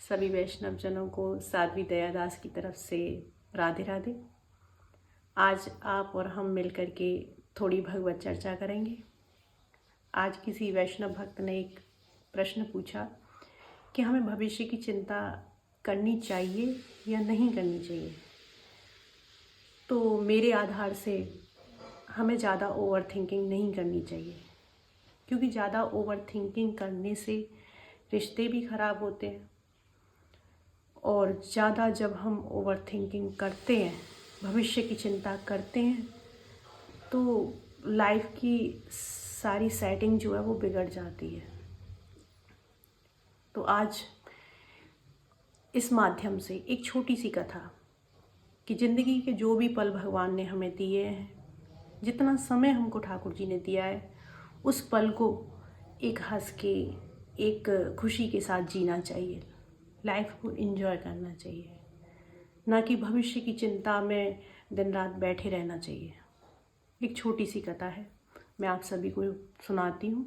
सभी वैष्णव जनों को साध्वी दयादास की तरफ से राधे राधे। आज आप और हम मिलकर के थोड़ी भगवत चर्चा करेंगे। आज किसी वैष्णव भक्त ने एक प्रश्न पूछा कि हमें भविष्य की चिंता करनी चाहिए या नहीं करनी चाहिए। तो मेरे आधार से हमें ज़्यादा ओवर थिंकिंग नहीं करनी चाहिए, क्योंकि ज़्यादा ओवर थिंकिंग करने से रिश्ते भी ख़राब होते हैं। और ज़्यादा जब हम ओवर थिंकिंग करते हैं, भविष्य की चिंता करते हैं, तो लाइफ की सारी सेटिंग जो है वो बिगड़ जाती है। तो आज इस माध्यम से एक छोटी सी कथा कि ज़िंदगी के जो भी पल भगवान ने हमें दिए हैं, जितना समय हमको ठाकुर जी ने दिया है, उस पल को एक हंस के, एक खुशी के साथ जीना चाहिए। लाइफ को एंजॉय करना चाहिए, ना कि भविष्य की चिंता में दिन रात बैठे रहना चाहिए। एक छोटी सी कथा है, मैं आप सभी को सुनाती हूँ।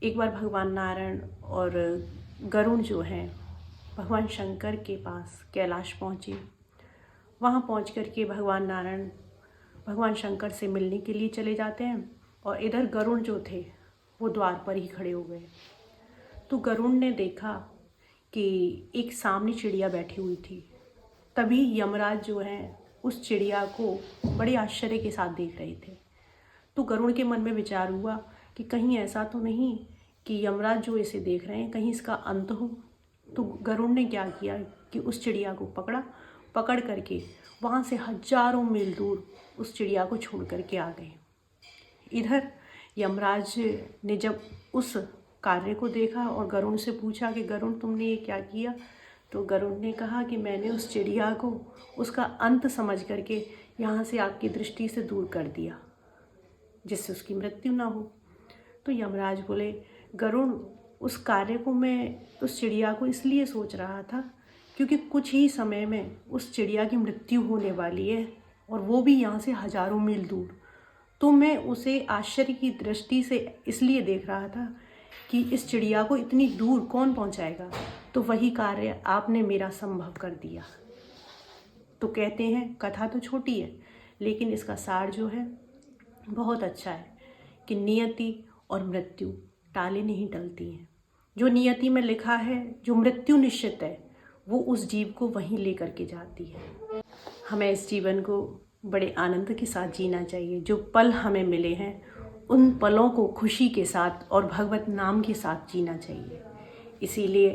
एक बार भगवान नारायण और गरुड़ जो हैं भगवान शंकर के पास कैलाश पहुँचे। वहाँ पहुँच कर के भगवान नारायण भगवान शंकर से मिलने के लिए चले जाते हैं, और इधर गरुड़ जो थे वो द्वार पर ही खड़े हो गए। तो गरुड़ ने देखा कि एक सामने चिड़िया बैठी हुई थी। तभी यमराज जो हैं उस चिड़िया को बड़े आश्चर्य के साथ देख रहे थे। तो गरुड़ के मन में विचार हुआ कि कहीं ऐसा तो नहीं कि यमराज जो इसे देख रहे हैं कहीं इसका अंत हो। तो गरुड़ ने क्या किया कि उस चिड़िया को पकड़ करके वहाँ से हजारों मील दूर उस चिड़िया को छोड़ करके आ गए। इधर यमराज ने जब उस कार्य को देखा और गरुड़ से पूछा कि गरुड़ तुमने ये क्या किया, तो गरुड़ ने कहा कि मैंने उस चिड़िया को उसका अंत समझ करके यहाँ से आपकी दृष्टि से दूर कर दिया, जिससे उसकी मृत्यु ना हो। तो यमराज बोले, गरुड़ उस कार्य को मैं उस चिड़िया को इसलिए सोच रहा था क्योंकि कुछ ही समय में उस चिड़िया की मृत्यु होने वाली है, और वो भी यहाँ से हजारों मील दूर। तो मैं उसे आश्चर्य की दृष्टि से इसलिए देख रहा था कि इस चिड़िया को इतनी दूर कौन पहुंचाएगा, तो वही कार्य आपने मेरा संभव कर दिया। तो कहते हैं कथा तो छोटी है, लेकिन इसका सार जो है बहुत अच्छा है कि नियति और मृत्यु टाले नहीं टलती हैं। जो नियति में लिखा है, जो मृत्यु निश्चित है, वो उस जीव को वहीं लेकर के जाती है। हमें इस जीवन को बड़े आनंद के साथ जीना चाहिए। जो पल हमें मिले हैं उन पलों को खुशी के साथ और भगवत नाम के साथ जीना चाहिए। इसीलिए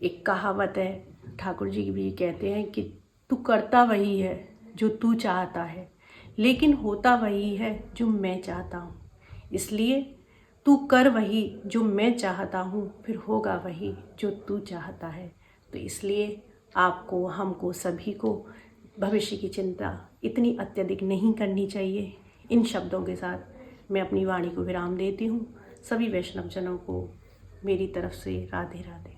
एक कहावत है, ठाकुर जी भी कहते हैं कि तू करता वही है जो तू चाहता है, लेकिन होता वही है जो मैं चाहता हूँ। इसलिए तू कर वही जो मैं चाहता हूँ, फिर होगा वही जो तू चाहता है। तो इसलिए आपको, हमको, सभी को भविष्य की चिंता इतनी अत्यधिक नहीं करनी चाहिए। इन शब्दों के साथ मैं अपनी वाणी को विराम देती हूँ। सभी वैष्णव जनों को मेरी तरफ से राधे राधे।